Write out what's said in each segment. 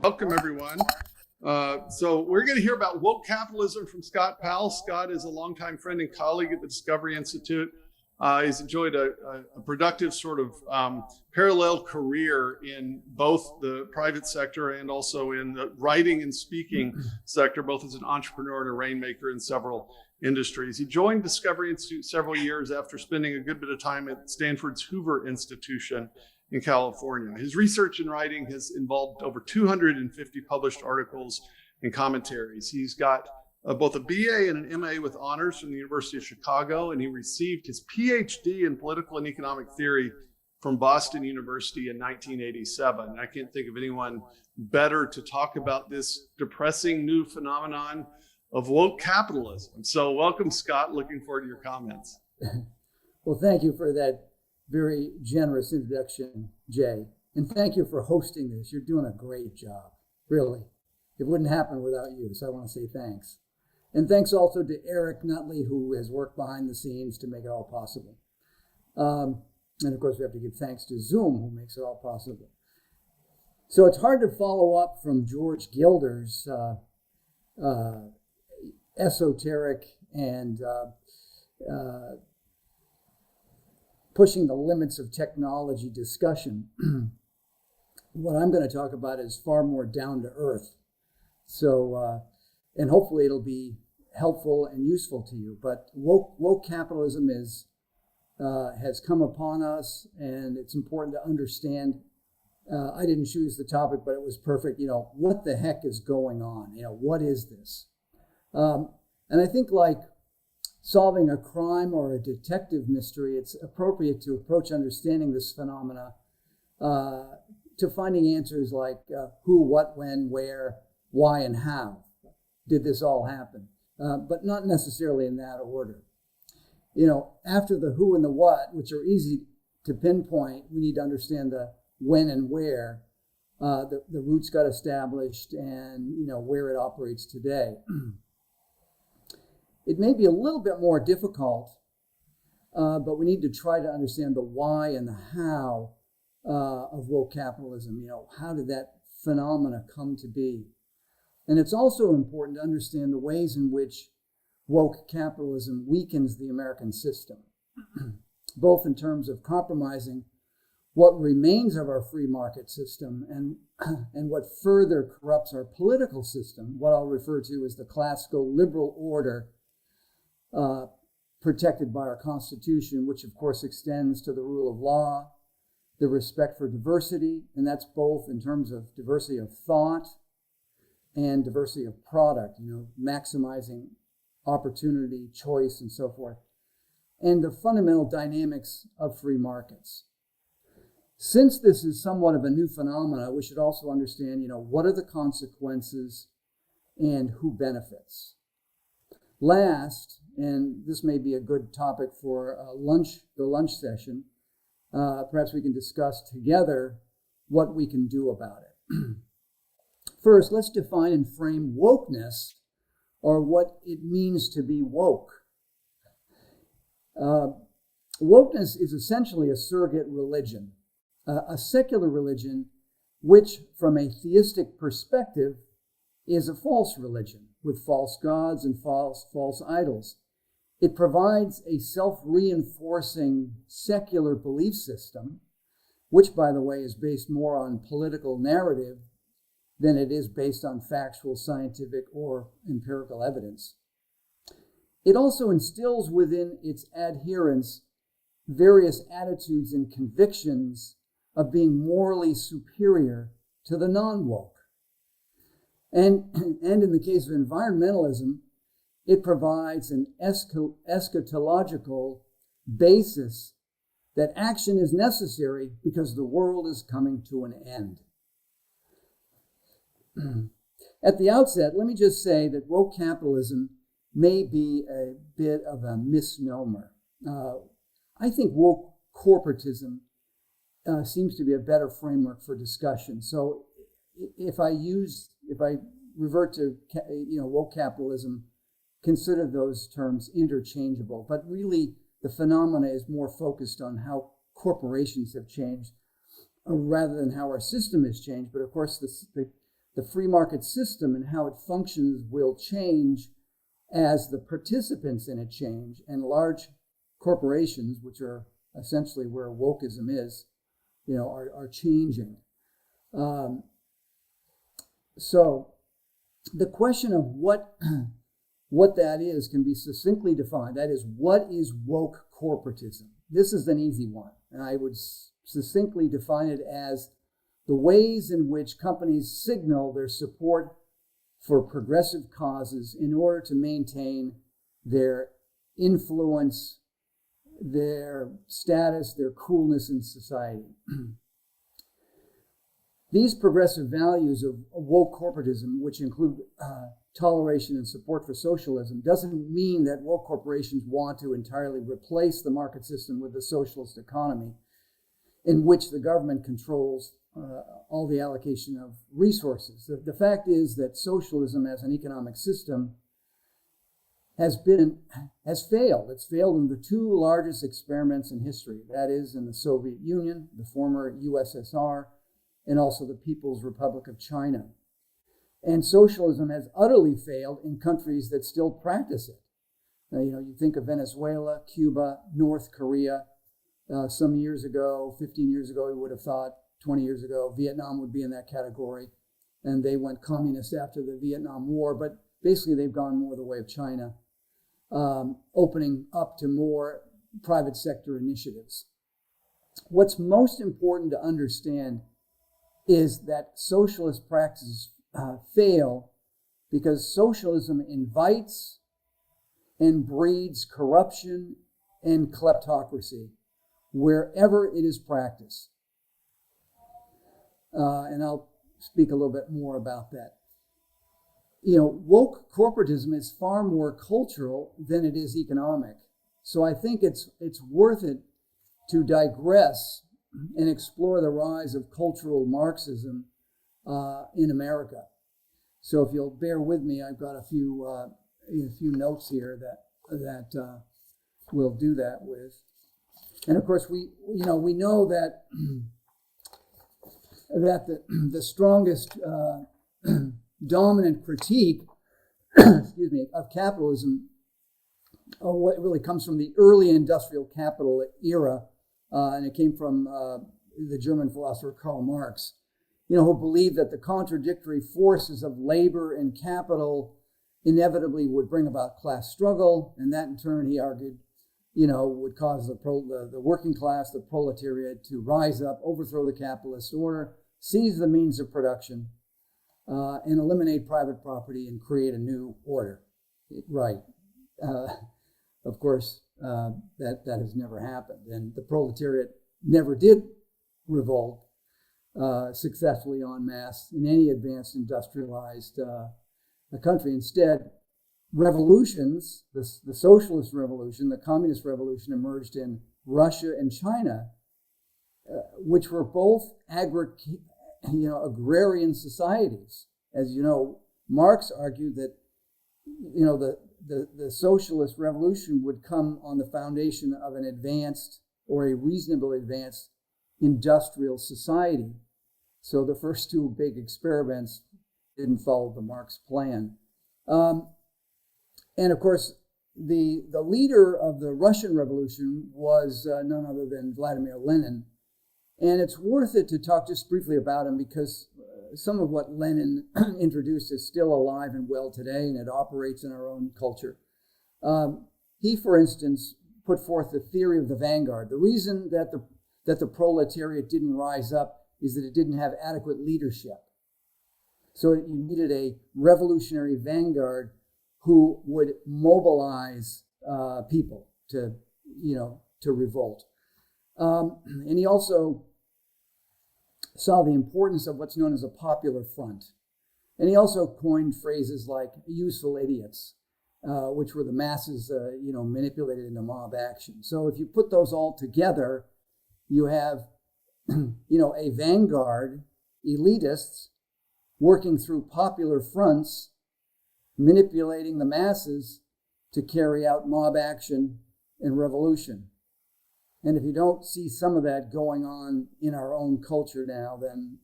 Welcome, everyone. So we're going to hear about woke capitalism from Scott Powell. Scott is a longtime friend and colleague at the Discovery Institute. He's enjoyed a productive sort of parallel career in both the private sector and also in the writing and speaking sector, both as an entrepreneur and a rainmaker in several industries. He joined Discovery Institute several years after spending a good bit of time at Stanford's Hoover Institution in California. His research and writing has involved over 250 published articles and commentaries. He's got both a BA and an MA with honors from the University of Chicago, and he received his PhD in political and economic theory from Boston University in 1987. And I can't think of anyone better to talk about this depressing new phenomenon of woke capitalism. So welcome, Scott. Looking forward to your comments. Well, thank you for that very generous introduction, Jay. And thank you for hosting this. You're doing a great job, really. It wouldn't happen without you, so I want to say thanks. And thanks also to Eric Nutley, who has worked behind the scenes to make it all possible. And of course, we have to give thanks to Zoom, who makes it all possible. So it's hard to follow up from George Gilder's esoteric and pushing the limits of technology discussion. What I'm going to talk about is far more down to earth. So, and hopefully it'll be helpful and useful to you. But woke capitalism has come upon us, and it's important to understand. I didn't choose the topic, but it was perfect. What the heck is going on? What is this? And I think, like solving a crime or a detective mystery, it's appropriate to approach understanding this phenomena to finding answers like who, what, when, where, why, and how did this all happen, but not necessarily in that order. After the who and the what, which are easy to pinpoint, we need to understand the when and where the roots got established and where it operates today. It may be a little bit more difficult, but we need to try to understand the why and the how of woke capitalism. How did that phenomena come to be? And it's also important to understand the ways in which woke capitalism weakens the American system, both in terms of compromising what remains of our free market system and what further corrupts our political system, what I'll refer to as the classical liberal order protected by our Constitution, which of course extends to the rule of law, the respect for diversity, and that's both in terms of diversity of thought and diversity of product, maximizing opportunity, choice, and so forth, and the fundamental dynamics of free markets. Since this is somewhat of a new phenomena, we should also understand, what are the consequences and who benefits. Last, and this may be a good topic for the lunch session, perhaps we can discuss together what we can do about it. First, let's define and frame wokeness, or what it means to be woke. Wokeness is essentially a surrogate religion, a secular religion, which from a theistic perspective is a false religion with false gods and false idols. It provides a self-reinforcing secular belief system, which, by the way, is based more on political narrative than it is based on factual, scientific, or empirical evidence. It also instills within its adherents various attitudes and convictions of being morally superior to the non-woke. And in the case of environmentalism, it provides an eschatological basis that action is necessary because the world is coming to an end. At the outset, let me just say that woke capitalism may be a bit of a misnomer. I think woke corporatism seems to be a better framework for discussion. So if I revert to woke capitalism, consider those terms interchangeable. But really, the phenomena is more focused on how corporations have changed rather than how our system has changed. But of course, the the free market system and how it functions will change as the participants in it change, and large corporations, which are essentially where wokeism is, are changing. So the question of what that is can be succinctly defined. That is, what is woke corporatism? This is an easy one, and I would succinctly define it as the ways in which companies signal their support for progressive causes in order to maintain their influence, their status, their coolness in society. These progressive values of woke corporatism, which include toleration and support for socialism, doesn't mean that woke corporations want to entirely replace the market system with the socialist economy, in which the government controls all the allocation of resources. The fact is that socialism as an economic system has failed. It's failed in the two largest experiments in history. That is, in the Soviet Union, the former USSR, and also the People's Republic of China. And socialism has utterly failed in countries that still practice it. You think of Venezuela, Cuba, North Korea. Some years ago, 15 years ago, we would have thought, 20 years ago, Vietnam would be in that category. And they went communist after the Vietnam War, but basically they've gone more the way of China, opening up to more private sector initiatives. What's most important to understand is that socialist practices fail because socialism invites and breeds corruption and kleptocracy wherever it is practiced. And I'll speak a little bit more about that. Woke corporatism is far more cultural than it is economic. So I think it's worth it to digress and explore the rise of cultural Marxism in America. So if you'll bear with me, I've got a few notes here that we'll do that with. And of course, we know that the strongest dominant critique, of capitalism, what really comes from the early industrial capital era. And it came from the German philosopher Karl Marx, who believed that the contradictory forces of labor and capital inevitably would bring about class struggle, and that in turn, he argued, would cause the working class, the proletariat, to rise up, overthrow the capitalist order, seize the means of production, and eliminate private property and create a new order. Right. Of course, that has never happened. And the proletariat never did revolt successfully en masse in any advanced industrialized country. Instead, revolutions, the socialist revolution, the communist revolution, emerged in Russia and China, which were both agrarian societies. As you know, Marx argued that the socialist revolution would come on the foundation of an advanced or a reasonably advanced industrial society. So the first two big experiments didn't follow the Marx plan. And of course, the leader of the Russian Revolution was none other than Vladimir Lenin. And it's worth it to talk just briefly about him because some of what Lenin introduced is still alive and well today, and it operates in our own culture. He, for instance, put forth the theory of the vanguard. The reason that the proletariat didn't rise up is that it didn't have adequate leadership. So you needed a revolutionary vanguard who would mobilize people to revolt. And he also saw the importance of what's known as a popular front. And he also coined phrases like useful idiots, which were the masses, manipulated into mob action. So if you put those all together, you have, a vanguard, elitists, working through popular fronts, manipulating the masses to carry out mob action and revolution. And if you don't see some of that going on in our own culture now, then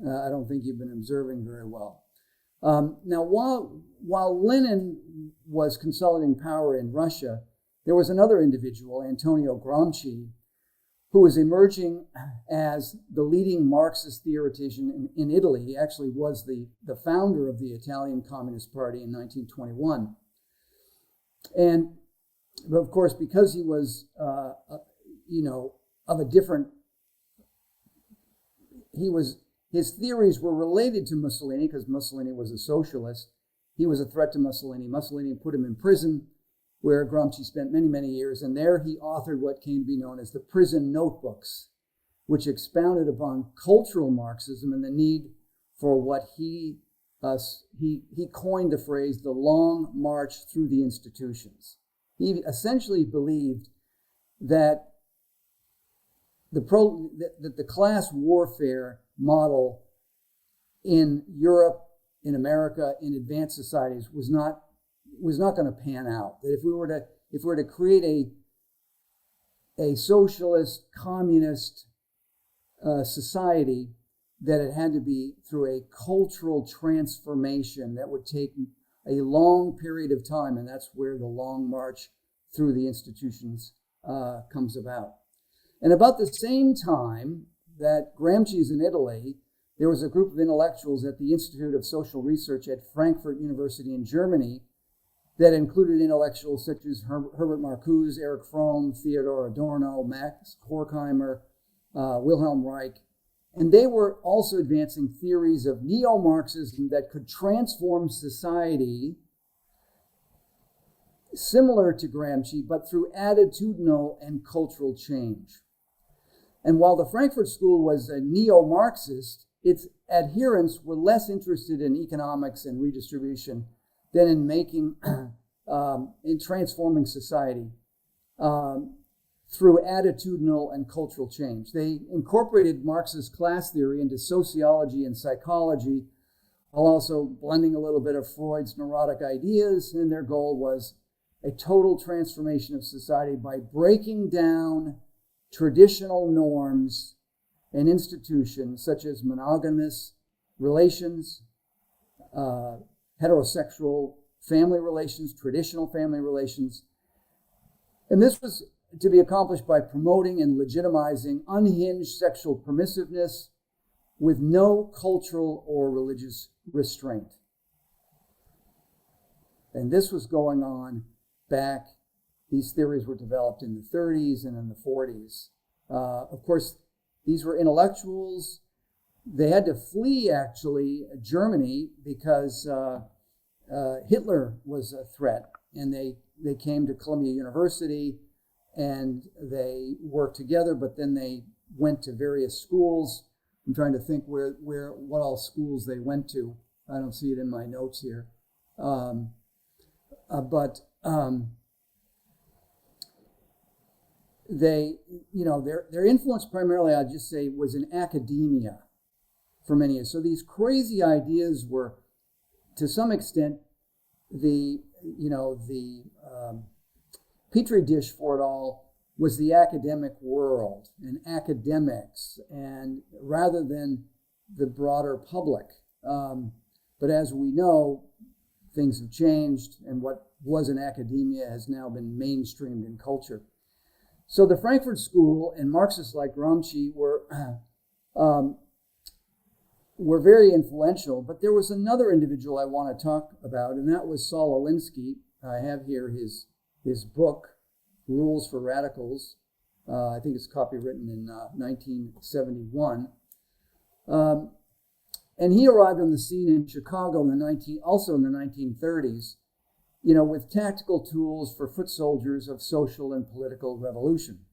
I don't think you've been observing very well. Now, while Lenin was consolidating power in Russia, there was another individual, Antonio Gramsci, who was emerging as the leading Marxist theoretician in Italy. He actually was the founder of the Italian Communist Party in 1921. And, of course, because he was, of a different, his theories were related to Mussolini because Mussolini was a socialist. He was a threat to Mussolini. Mussolini put him in prison, where Gramsci spent many, many years. And there he authored what came to be known as the prison notebooks, which expounded upon cultural Marxism and the need for what he coined the phrase, the long march through the institutions. He essentially believed that the class warfare model in Europe, in America, in advanced societies was not going to pan out. That if we were to create a socialist, communist society, that it had to be through a cultural transformation that would take a long period of time, and that's where the long march through the institutions comes about. And about the same time that Gramsci is in Italy, there was a group of intellectuals at the Institute of Social Research at Frankfurt University in Germany that included intellectuals such as Herbert Marcuse, Erich Fromm, Theodor Adorno, Max Horkheimer, Wilhelm Reich. And they were also advancing theories of neo-Marxism that could transform society similar to Gramsci, but through attitudinal and cultural change. And while the Frankfurt School was a neo-Marxist, its adherents were less interested in economics and redistribution than in in transforming society through attitudinal and cultural change. They incorporated Marxist class theory into sociology and psychology, while also blending a little bit of Freud's neurotic ideas, and their goal was a total transformation of society by breaking down traditional norms and institutions such as monogamous relations, heterosexual family relations, traditional family relations. And this was to be accomplished by promoting and legitimizing unhinged sexual permissiveness with no cultural or religious restraint. And this was going on back, these theories were developed in the 30s and in the 40s. Of course, these were intellectuals. They had to flee, actually, Germany because Hitler was a threat. And they came to Columbia University and they worked together, but then they went to various schools. I'm trying to think what all schools they went to. I don't see it in my notes here. They, their influence primarily, I'd just say, was in academia for many years. So these crazy ideas were, to some extent, the petri dish for it all was the academic world and academics, and rather than the broader public. But as we know, things have changed, and what was in academia has now been mainstreamed in culture. So the Frankfurt School and Marxists like Gramsci were very influential, but there was another individual I want to talk about, and that was Saul Alinsky. I have here his book, Rules for Radicals. I think it's copywritten in 1971. And he arrived on the scene in Chicago also in the 1930s, with tactical tools for foot soldiers of social and political revolution.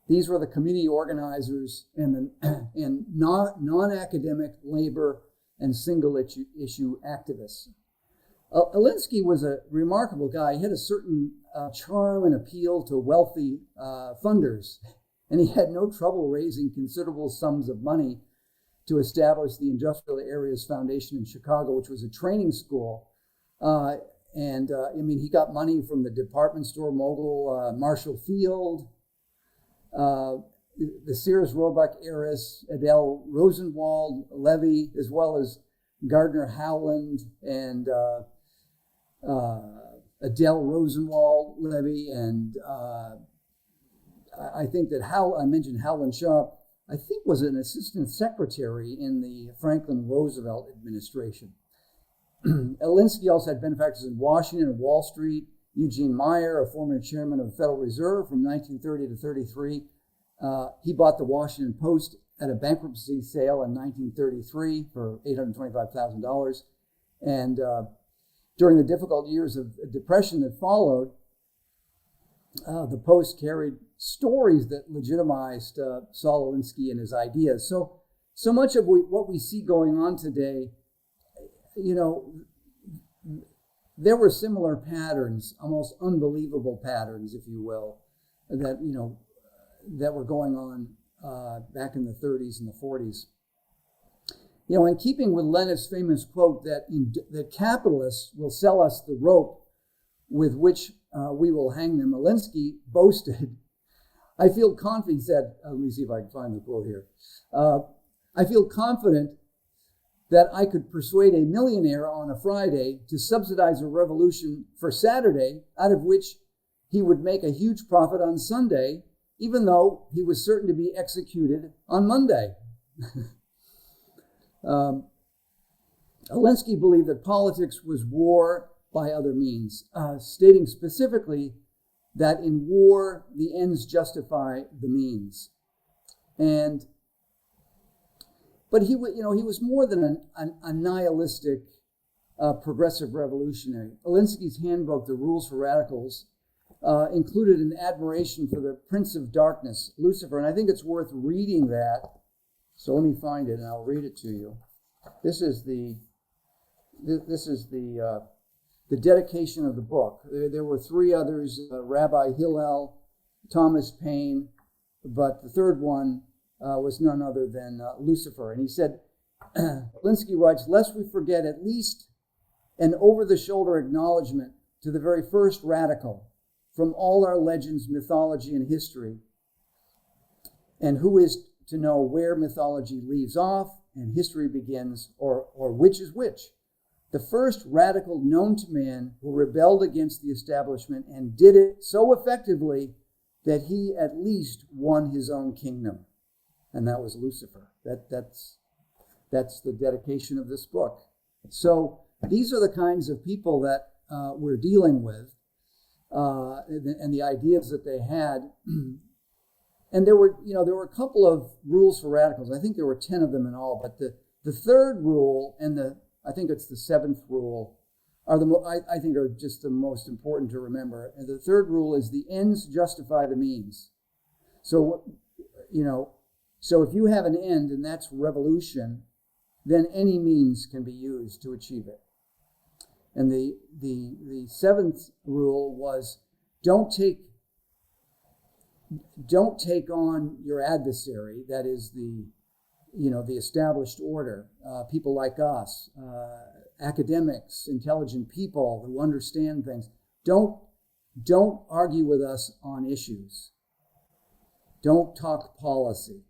These were the community organizers and non-academic labor and single issue activists. Alinsky was a remarkable guy. He had a certain charm and appeal to wealthy funders, and he had no trouble raising considerable sums of money to establish the Industrial Areas Foundation in Chicago, which was a training school. He got money from the department store mogul Marshall Field. the Sears Roebuck heiress, Adele Rosenwald Levy, as well as Gardner Howland and Adele Rosenwald Levy, and I think that I mentioned Howland Shaw, I think was an assistant secretary in the Franklin Roosevelt administration. Alinsky also had benefactors in Washington and Wall Street. Eugene Meyer, a former chairman of the Federal Reserve from 1930 to 33. He bought the Washington Post at a bankruptcy sale in 1933 for $825,000. And during the difficult years of depression that followed, the Post carried stories that legitimized Saul Alinsky and his ideas. So much of what we see going on today, there were similar patterns, almost unbelievable patterns, if you will, that were going on back in the 30s and the 40s. In keeping with Lenin's famous quote that capitalists will sell us the rope with which we will hang them, Alinsky boasted, I feel confident, he said, let me see if I can find the quote here. I feel confident that I could persuade a millionaire on a Friday to subsidize a revolution for Saturday, out of which he would make a huge profit on Sunday, even though he was certain to be executed on Monday. Alinsky believed that politics was war by other means, stating specifically that in war, the ends justify the means. But he was more than a nihilistic progressive revolutionary. Alinsky's handbook, The Rules for Radicals, included an admiration for the Prince of Darkness, Lucifer, and I think it's worth reading that. So let me find it, and I'll read it to you. This is the dedication of the book. There were three others: Rabbi Hillel, Thomas Paine, but the third one was none other than Lucifer. And he said, Alinsky writes, lest we forget at least an over-the-shoulder acknowledgement to the very first radical from all our legends, mythology, and history. And who is to know where mythology leaves off and history begins, or which is which? The first radical known to man who rebelled against the establishment and did it so effectively that he at least won his own kingdom. And that was Lucifer. That's the dedication of this book. So these are the kinds of people that we're dealing with, and the ideas that they had. And there were a couple of rules for radicals. I think there were 10 of them in all. But the third rule and I think it's the seventh rule are I think are just the most important to remember. And the third rule is the ends justify the means. So So if you have an end, and that's revolution, then any means can be used to achieve it. And the seventh rule was don't take on your adversary, that is the established order, people like us, academics, intelligent people who understand things. Don't argue with us on issues. Don't talk policy,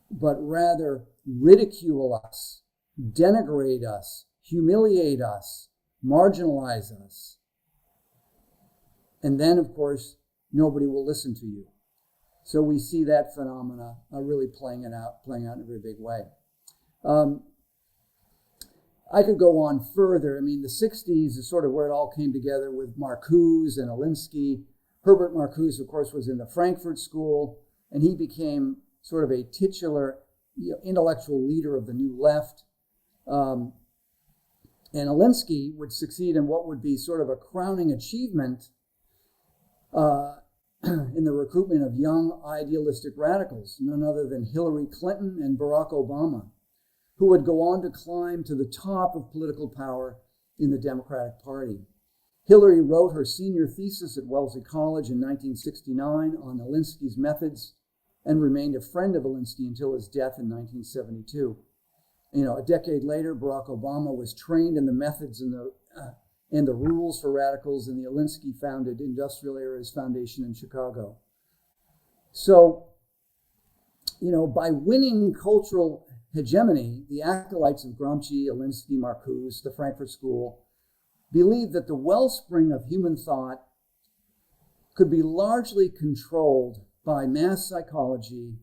but rather ridicule us, denigrate us, humiliate us, marginalize us. And then, of course, nobody will listen to you. So we see that phenomena really playing out in a very big way. I could go on further. I mean, the 60s is sort of where it all came together with Marcuse and Alinsky. Herbert Marcuse, of course, was in the Frankfurt School, and he became sort of a titular intellectual leader of the New Left. And Alinsky would succeed in what would be sort of a crowning achievement in the recruitment of young idealistic radicals, none other than Hillary Clinton and Barack Obama, who would go on to climb to the top of political power in the Democratic Party. Hillary wrote her senior thesis at Wellesley College in 1969 on Alinsky's methods and remained a friend of Alinsky until his death in 1972. A decade later, Barack Obama was trained in the methods and the rules for radicals in the Alinsky-founded Industrial Areas Foundation in Chicago. So by winning cultural hegemony, the acolytes of Gramsci, Alinsky, Marcuse, the Frankfurt School believed that the wellspring of human thought could be largely controlled by mass psychology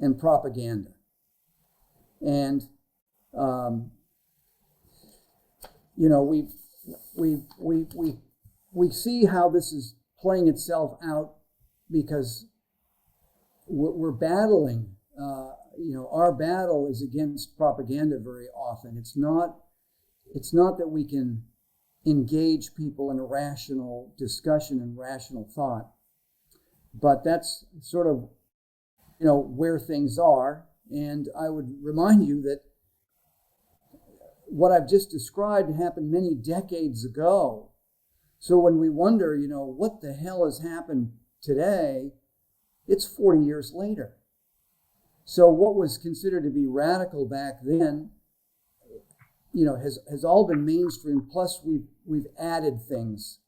and propaganda. And we see how this is playing itself out because we're battling. Our battle is against propaganda very often. It's not that we can engage people in a rational discussion and rational thought, but that's sort of where things are. And I would remind you that what I've just described happened many decades ago. So when we wonder, what the hell has happened today, it's 40 years later. So what was considered to be radical back then, has all been mainstream. Plus we've added things